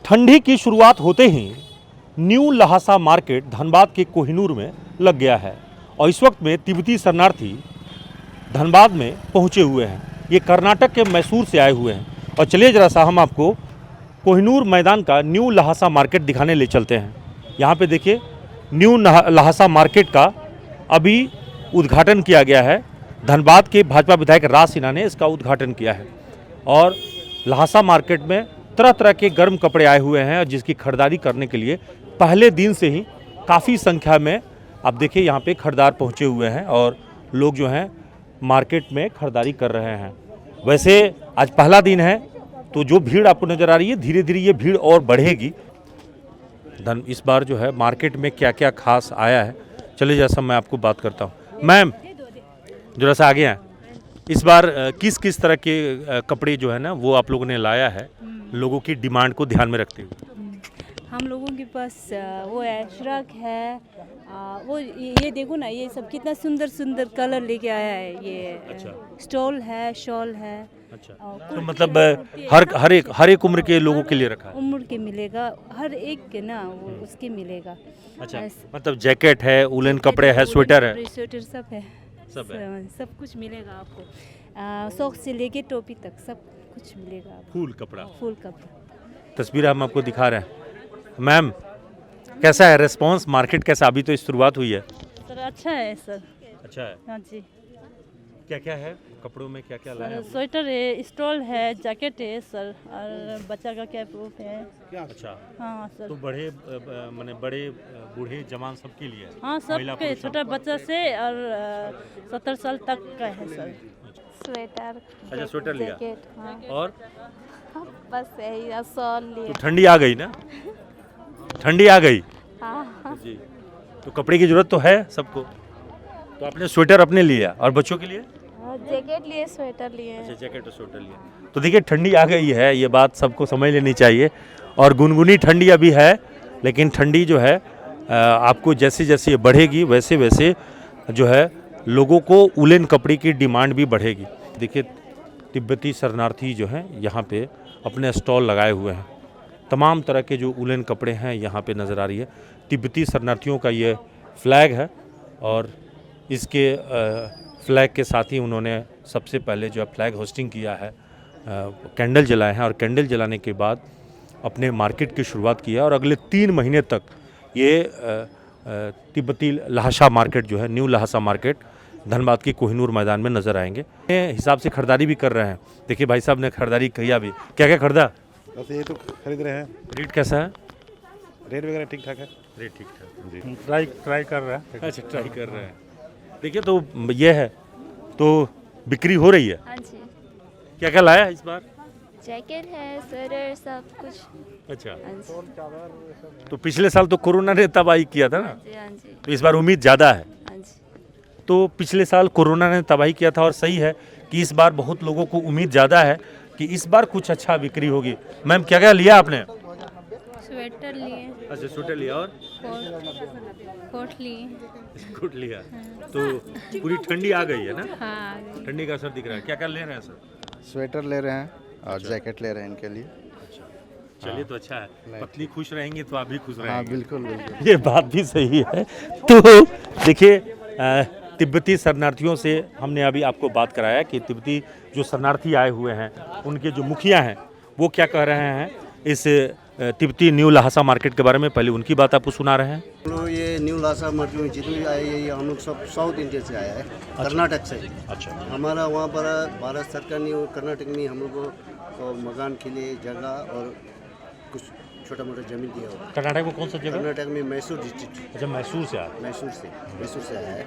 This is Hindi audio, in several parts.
ठंडी की शुरुआत होते ही न्यू लहासा मार्केट धनबाद के कोहिनूर में लग गया है और इस वक्त में तिब्बती शरणार्थी धनबाद में पहुंचे हुए हैं। ये कर्नाटक के मैसूर से आए हुए हैं और चलिए जरा सा हम आपको कोहिनूर मैदान का न्यू लहासा मार्केट दिखाने ले चलते हैं। यहाँ पे देखिए न्यू लहासा मार्केट का अभी उद्घाटन किया गया है। धनबाद के भाजपा विधायक राज सिन्हा ने इसका उद्घाटन किया है और लहासा मार्केट में तरह तरह के गर्म कपड़े आए हुए हैं और जिसकी खरीदारी करने के लिए पहले दिन से ही काफ़ी संख्या में आप देखिए यहाँ पे खरीदार पहुँचे हुए हैं और लोग जो हैं मार्केट में खरीदारी कर रहे हैं। वैसे आज पहला दिन है तो जो भीड़ आपको नज़र आ रही है धीरे धीरे ये भीड़ और बढ़ेगी। इस बार जो है मार्केट में क्या क्या खास आया है चलिए जैसा मैं आपको बात करता हूँ। मैम जरा सा आगे हैं, इस बार किस किस तरह के कपड़े जो है ना वो आप लोगों ने लाया है लोगों की डिमांड को ध्यान में रखते हुए? हम लोगों के पास वो है श्रग है, वो ये देखो ना, ये सब कितना सुंदर सुंदर कलर लेके आया है। ये अच्छा। स्टॉल है, शॉल है। अच्छा, तो मतलब हर एक उम्र के लोगों के लिए रखा है? उम्र के मिलेगा, हर एक के ना वो उसके मिलेगा। अच्छा, मतलब जैकेट है, उलन कपड़े है, स्वेटर है, स्वेटर सब है, सब कुछ मिलेगा आपको। सॉक्स से लेके टोपी तक सब कुछ मिलेगा आपको। फूल कपड़ा तस्वीर हम आपको दिखा रहे हैं। मैम कैसा है रिस्पांस, मार्केट कैसा? अभी तो इस शुरुआत हुई है सर। अच्छा है सर। अच्छा है? हाँ जी। क्या क्या है कपड़ों में, क्या क्या लाया है? स्वेटर है, स्टॉल है, जैकेट है सर, और बच्चा का कैप है। अच्छा हाँ सर। तो बड़े माने बड़े बूढ़े जवान सबके लिए? हाँ सबके, छोटा बच्चा से और 70 साल तक का है सर। स्वेटर। अच्छा, स्वेटर लिया। हाँ। और बस यही शॉल लिया। तो ठंडी आ गई ना? ठंडी आ गई। हाँ जी, तो कपड़े की जरूरत तो है सबको, तो आपने स्वेटर अपने लिया और बच्चों के लिए जैकेट लिए, स्वेटर लिए। अच्छा, जैकेट और स्वेटर लिया। तो देखिए ठंडी आ गई है, ये बात सबको समझ लेनी चाहिए और गुनगुनी ठंडी अभी है, लेकिन ठंडी जो है आपको जैसे जैसे ये बढ़ेगी वैसे वैसे जो है लोगों को उलेन कपड़े की डिमांड भी बढ़ेगी। देखिए तिब्बती शरणार्थी जो हैं यहाँ पे अपने स्टॉल लगाए हुए हैं। तमाम तरह के जो उलेन कपड़े हैं यहाँ पे नज़र आ रही है। तिब्बती शरणार्थियों का ये फ्लैग है और इसके फ्लैग के साथ ही उन्होंने सबसे पहले जो है फ्लैग होस्टिंग किया है, कैंडल जलाए हैं और कैंडल जलाने के बाद अपने मार्केट की शुरुआत की है और अगले 3 महीने तक ये तिब्बती लहासा मार्केट जो है न्यू लहासा मार्केट धनबाद के कोहिनूर मैदान में नज़र आएंगे। हिसाब से खरीदारी भी कर रहे हैं। देखिए भाई साहब ने खरीदारी किया भी, क्या क्या खरीदा? बस ये तो खरीद रहे हैं। रेट कैसा है? रेट वगैरह ठीक ठाक है। रेट ठीक ठाक जी, ट्राई कर रहा है। अच्छा, ट्राई कर रहे हैं। देखिए तो ये है, तो बिक्री हो रही है। हाँ जी। क्या क्या लाया इस बार? जैकेट है, स्वेटर, सब कुछ। अच्छा, हाँ जी। तो पिछले साल तो कोरोना ने तबाही किया था ना, हाँ जी। तो इस बार उम्मीद ज़्यादा है। हाँ जी। तो पिछले साल कोरोना ने तबाही किया था और सही है कि इस बार बहुत लोगों को उम्मीद ज़्यादा है कि इस बार कुछ अच्छा बिक्री होगी। मैम क्या क्या लिया आपने? स्वेटर लिए। अच्छा, स्वेटर लिया और कोट लिए। कोट लिया। तो पूरी ठंडी आ गई है ना? हाँ। ठंडी का असर दिख रहा है। क्या क्या ले रहे हैं सर? स्वेटर ले रहे हैं और जैकेट ले रहे हैं इनके लिए। चलिए तो अच्छा है, पत्नी खुश रहेंगी तो आप भी खुश हाँ रहेंगे। बिल्कुल बिल्कुल। ये बात भी सही है। तो देखिए तिब्बती शरणार्थियों से हमने अभी आपको बात कराया कि तिब्बती जो शरणार्थी आए हुए हैं उनके जो मुखिया हैं वो क्या कह रहे हैं इस तिब्बती न्यू लहासा मार्केट के बारे में। पहले उनकी बात आपको सुना रहे हैं। हम लोग ये न्यू लहासा मार्केट में जितने भी आए हैं ये हम लोग सब साउथ इंडिया से आया है। कर्नाटक से। अच्छा, हमारा वहाँ पर भारत सरकार ने और कर्नाटक ने हम लोग को मकान के लिए जगह और कुछ छोटा मोटा जमीन दिया हुआ। कर्नाटक में कौन सा जगह? कर्नाटक में मैसूर डिस्ट्रिक्ट। अच्छा, मैसूर से आया। मैसूर से आया है।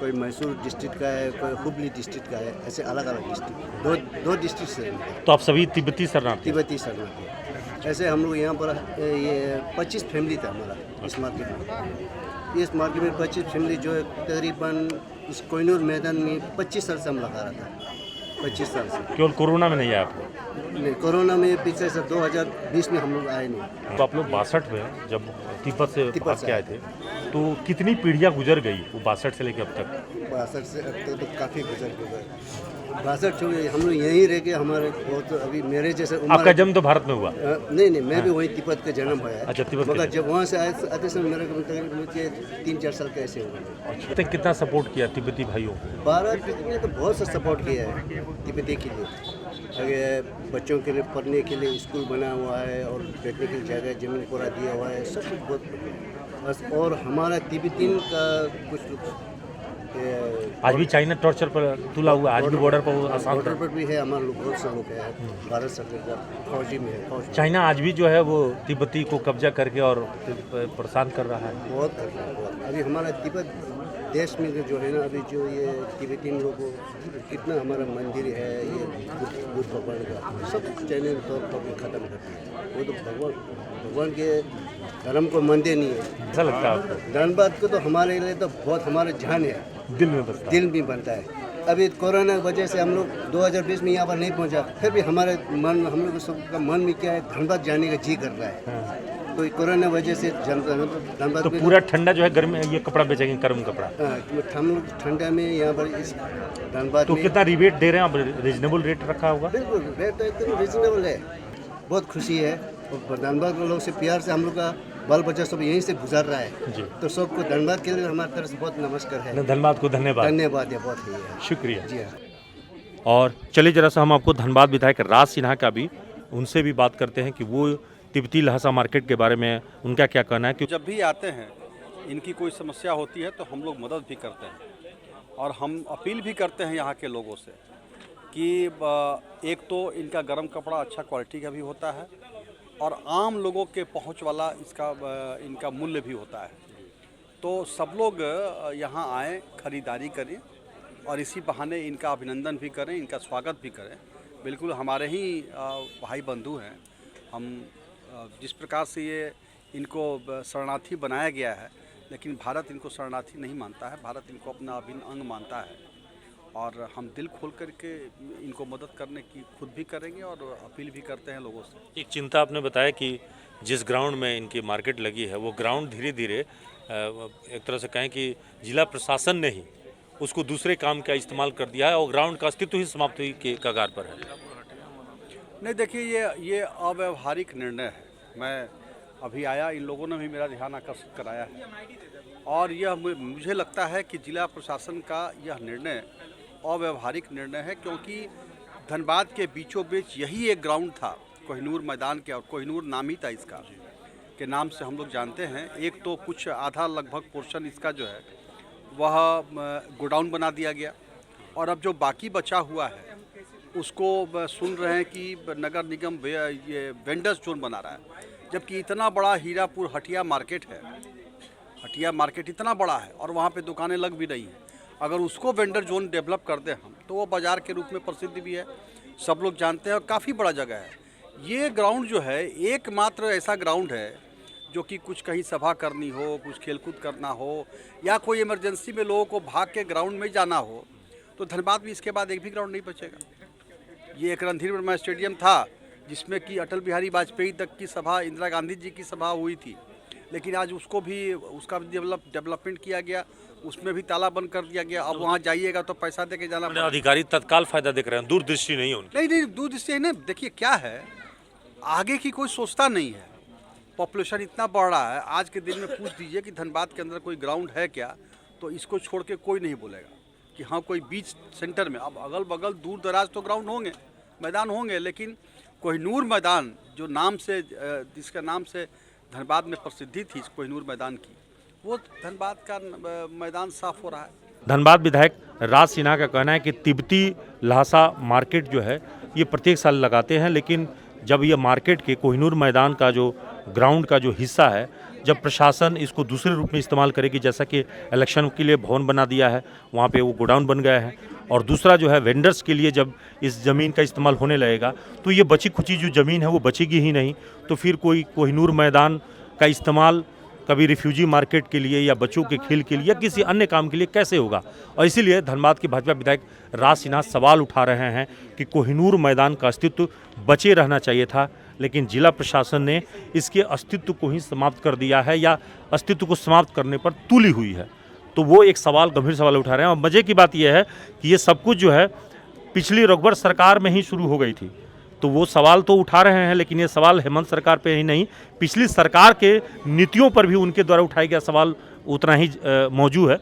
कोई मैसूर डिस्ट्रिक्ट का है, कोई हुबली डिस्ट्रिक्ट का है, ऐसे अलग अलग डिस्ट्रिक्ट, दो डिस्ट्रिक्ट से। तो आप सभी तिब्बती शरणार्थी? तिब्बती शरणार्थी। ऐसे हम लोग यहाँ पर ये 25 फैमिली था हमारा इस मार्केट में। इस मार्केट में 25 फैमिली जो है तकरीबन इस कोहिनूर मैदान में 25 साल से हम लगा रहा था। 25 साल से। केवल कोरोना में नहीं आया आपको? नहीं, कोरोना में पिछले से 2020 में हम लोग आए नहीं। तो आप लोग 62 में जब तिब्बत से भाग के आए आए थे तो कितनी पीढ़ियां गुजर गई वो 62 से लेकर अब तक? 62 से अब तक तो काफ़ी गुजर गए। 62 हम लोग यहीं रह के हमारे बहुत अभी मेरे जैसे उम्र आपका जन्म तो भारत में हुआ? नहीं मैं भी वहीं तिब्बत का जन्म हुआ है। अच्छा, तिब्बत मगर के जब वहाँ से आते समय मेरे को तकरीबन मुझे 3-4 साल का ऐसे हुआ। अच्छा, कितना सपोर्ट किया तिब्बती भाइयों को? भारत ने तो बहुत सा सपोर्ट किया है तिब्बती के लिए। अगर बच्चों के लिए पढ़ने के लिए स्कूल बना हुआ है और बैठने की जगह ज़मीन पूरा दिया हुआ है, सब कुछ बहुत बस। और हमारा तिब्बतीन का कुछ आज भी चाइना टॉर्चर पर तुला हुआ, आज भी बॉर्डर पर आसान बॉर्डर पर भी है हमारे लोग, बहुत से लोग हैं भारत सरकार का फौजी में है। फौज चाइना आज भी जो है वो तिब्बती को कब्जा करके और परेशान कर रहा है। बहुत कर रहा है बहुत। अभी हमारा तिब्बत देश में जो है ना, अभी जो ये तिब्बतीन लोगों को कितना हमारा मंदिर है ये बुद्ध भगवान का, सब चाइना तौर पर ख़त्म कर दिया। वो तो भगवान के धर्म को मानते नहीं है। ऐसा लगता है आपको? धनबाद को तो हमारे लिए तो बहुत हमारे जान है, दिल में बसता है। दिल भी बनता है। अभी कोरोना की वजह से हम लोग 2020 में यहाँ पर नहीं पहुँचा, फिर भी हमारे मन, हम लोग सबका मन में क्या है, धनबाद जाने का जी कर रहा है। तो कोरोना वजह से धनबाद तो में पूरा ठंडा जो है गर्मी ये कपड़ा बेचेंगे, गर्म कपड़ा। हम लोग ठंडा में यहाँ पर इस धनबाद तो में कितना रिबेट दे रहे हैं आप? रीजनेबल रेट रखा होगा? बिल्कुल रेट तो एकदम रीजनेबल है। बहुत खुशी है और धनबाद के लोग से प्यार से हम लोग का बाल बच्चा सब यहीं से गुजर रहा है जी। तो सबको धनबाद के लिए हमारी तरफ से बहुत नमस्कार है। धनबाद को धन्यवाद। धन्यवाद है, बहुत है, शुक्रिया जी हाँ। और चलिए जरा सा हम आपको धनबाद विधायक राज सिन्हा का भी उनसे भी बात करते हैं कि वो तिब्बती लहासा मार्केट के बारे में उनका क्या कहना है। जब भी आते हैं इनकी कोई समस्या होती है तो हम लोग मदद भी करते हैं और हम अपील भी करते हैं यहाँ के लोगों से कि एक तो इनका गर्म कपड़ा अच्छा क्वालिटी का भी होता है और आम लोगों के पहुँच वाला इनका मूल्य भी होता है। तो सब लोग यहाँ आएँ, खरीदारी करें और इसी बहाने इनका अभिनंदन भी करें, इनका स्वागत भी करें। बिल्कुल हमारे ही भाई बंधु हैं। हम जिस प्रकार से ये इनको शरणार्थी बनाया गया है, लेकिन भारत इनको शरणार्थी नहीं मानता है, भारत इनको अपना अभिन्न अंग मानता है और हम दिल खोल करके इनको मदद करने की खुद भी करेंगे और अपील भी करते हैं लोगों से। एक चिंता आपने बताया कि जिस ग्राउंड में इनकी मार्केट लगी है वो ग्राउंड धीरे धीरे एक तरह से कहें कि जिला प्रशासन ने ही उसको दूसरे काम का इस्तेमाल कर दिया है और ग्राउंड का अस्तित्व ही समाप्ति के कगार पर है। नहीं देखिए, ये अव्यवहारिक निर्णय है। मैं अभी आया, इन लोगों ने भी मेरा ध्यान आकर्षित कराया है और यह मुझे लगता है कि जिला प्रशासन का यह निर्णय अव्यवहारिक निर्णय है, क्योंकि धनबाद के बीचों बीच यही एक ग्राउंड था कोहिनूर मैदान के, और कोहिनूर नाम ही था इसका, के नाम से हम लोग जानते हैं। एक तो कुछ आधा लगभग पोर्शन इसका जो है वह गोडाउन बना दिया गया और अब जो बाकी बचा हुआ है उसको सुन रहे हैं कि नगर निगम ये वेंडर्स जोन बना रहा है, जबकि इतना बड़ा हीरापुर हटिया मार्केट है, हटिया मार्केट इतना बड़ा है और वहाँ पे दुकानें लग भी रही हैं। अगर उसको वेंडर जोन डेवलप कर दें हम तो वो बाज़ार के रूप में प्रसिद्ध भी है, सब लोग जानते हैं और काफ़ी बड़ा जगह है। ये ग्राउंड जो है एकमात्र ऐसा ग्राउंड है जो कि कुछ कहीं सभा करनी हो, कुछ खेलकूद करना हो या कोई इमरजेंसी में लोगों को भाग के ग्राउंड में जाना हो, तो धनबाद में इसके बाद एक भी ग्राउंड नहीं बचेगा। ये एक रणधीर वर्मा स्टेडियम था जिसमें कि अटल बिहारी वाजपेयी तक की सभा, इंदिरा गांधी जी की सभा हुई थी, लेकिन आज उसको भी उसका डेवलपमेंट किया गया, उसमें भी ताला बंद कर दिया गया। अब वहाँ जाइएगा तो पैसा दे के जाना पड़ेगा। अधिकारी तत्काल फायदा देख रहे हैं, दूरदृष्टि नहीं है उनकी। नहीं, दूरदृष्टि है ना। देखिए क्या है, आगे की कोई सोचता नहीं है। पॉपुलेशन इतना बढ़ रहा है, आज के दिन में पूछ दीजिए कि धनबाद के अंदर कोई ग्राउंड है क्या, तो इसको छोड़ के कोई नहीं बोलेगा कि हाँ कोई बीच सेंटर में। अब अगल बगल दूर दराज तो ग्राउंड होंगे, मैदान होंगे, लेकिन कोहिनूर मैदान जो नाम से, जिसका नाम से धनबाद में प्रसिद्धि थी कोहिनूर मैदान की, वो धनबाद का मैदान साफ हो रहा है। धनबाद विधायक राज सिन्हा का कहना है कि तिब्बती लहासा मार्केट जो है ये प्रत्येक साल लगाते हैं, लेकिन जब ये मार्केट के कोहिनूर मैदान का जो ग्राउंड का जो हिस्सा है, जब प्रशासन इसको दूसरे रूप में इस्तेमाल करेगी, जैसा कि इलेक्शन के लिए भवन बना दिया है, वहाँ पे वो गोडाउन बन गया है, और दूसरा जो है वेंडर्स के लिए जब इस ज़मीन का इस्तेमाल होने लगेगा तो ये बची खुची जो ज़मीन है वो बचेगी ही नहीं। तो फिर कोई कोहिनूर मैदान का इस्तेमाल कभी रिफ्यूजी मार्केट के लिए या बच्चों के खेल के लिए या किसी अन्य काम के लिए कैसे होगा। और इसीलिए धनबाद के भाजपा विधायक राज सिन्हा सवाल उठा रहे हैं कि कोहिनूर मैदान का अस्तित्व बचे रहना चाहिए था, लेकिन जिला प्रशासन ने इसके अस्तित्व को ही समाप्त कर दिया है या अस्तित्व को समाप्त करने पर तुली हुई है। तो वो एक सवाल, गंभीर सवाल उठा रहे हैं। और मज़े की बात यह है कि ये सब कुछ जो है पिछली रघुवर सरकार में ही शुरू हो गई थी। तो वो सवाल तो उठा रहे हैं, लेकिन ये सवाल हेमंत सरकार पे ही नहीं, पिछली सरकार के नीतियों पर भी उनके द्वारा उठाया गया सवाल उतना ही मौजूद है।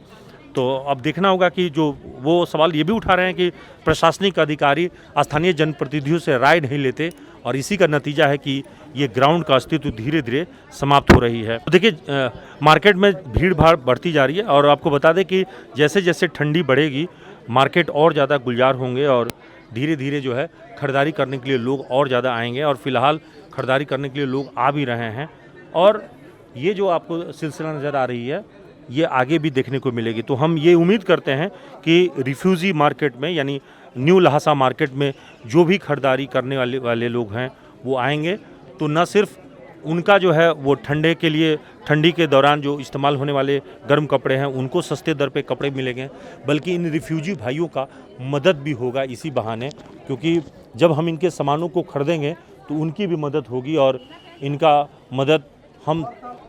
तो अब देखना होगा कि जो वो सवाल ये भी उठा रहे हैं कि प्रशासनिक अधिकारी स्थानीय जनप्रतिनिधियों से राय नहीं लेते, और इसी का नतीजा है कि ये ग्राउंड का अस्तित्व धीरे धीरे समाप्त हो रही है। तो देखिए मार्केट में भीड़ भाड़ बढ़ती जा रही है, और आपको बता दें कि जैसे जैसे ठंडी बढ़ेगी मार्केट और ज़्यादा गुलजार होंगे, और धीरे धीरे जो है खरीदारी करने के लिए लोग और ज़्यादा आएंगे, और फिलहाल खरीदारी करने के लिए लोग आ भी रहे हैं। और ये जो आपको सिलसिला नज़र आ रही है ये आगे भी देखने को मिलेगी। तो हम ये उम्मीद करते हैं कि रिफ्यूजी मार्केट में यानी न्यू लहासा मार्केट में जो भी खरीदारी करने वाले लोग हैं वो आएंगे, तो न सिर्फ उनका जो है वो ठंडे के लिए, ठंडी के दौरान जो इस्तेमाल होने वाले गर्म कपड़े हैं उनको सस्ते दर पे कपड़े मिलेंगे, बल्कि इन रिफ्यूजी भाइयों का मदद भी होगा इसी बहाने, क्योंकि जब हम इनके सामानों को खरीदेंगे तो उनकी भी मदद होगी। और इनका मदद हम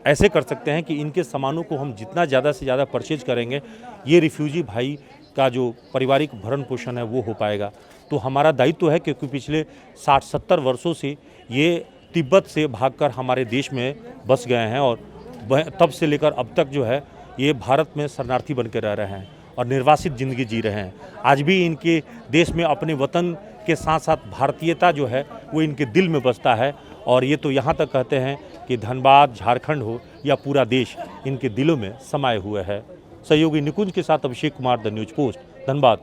ऐसे कर सकते हैं कि इनके सामानों को हम जितना ज़्यादा से ज़्यादा परचेज करेंगे, ये रिफ्यूजी भाई का जो पारिवारिक भरण पोषण है वो हो पाएगा। तो हमारा दायित्व है, क्योंकि पिछले 60-70 वर्षों से ये तिब्बत से भागकर हमारे देश में बस गए हैं, और तब से लेकर अब तक जो है ये भारत में शरणार्थी बन के रह रहे हैं और निर्वासित ज़िंदगी जी रहे हैं। आज भी इनके देश में अपने वतन के साथ साथ भारतीयता जो है वो इनके दिल में बसता है, और ये तो यहाँ तक कहते हैं कि धनबाद, झारखंड हो या पूरा देश इनके दिलों में समाये हुए है। सहयोगी निकुंज के साथ Abhishek Kumar, The News Post, Dhanbad.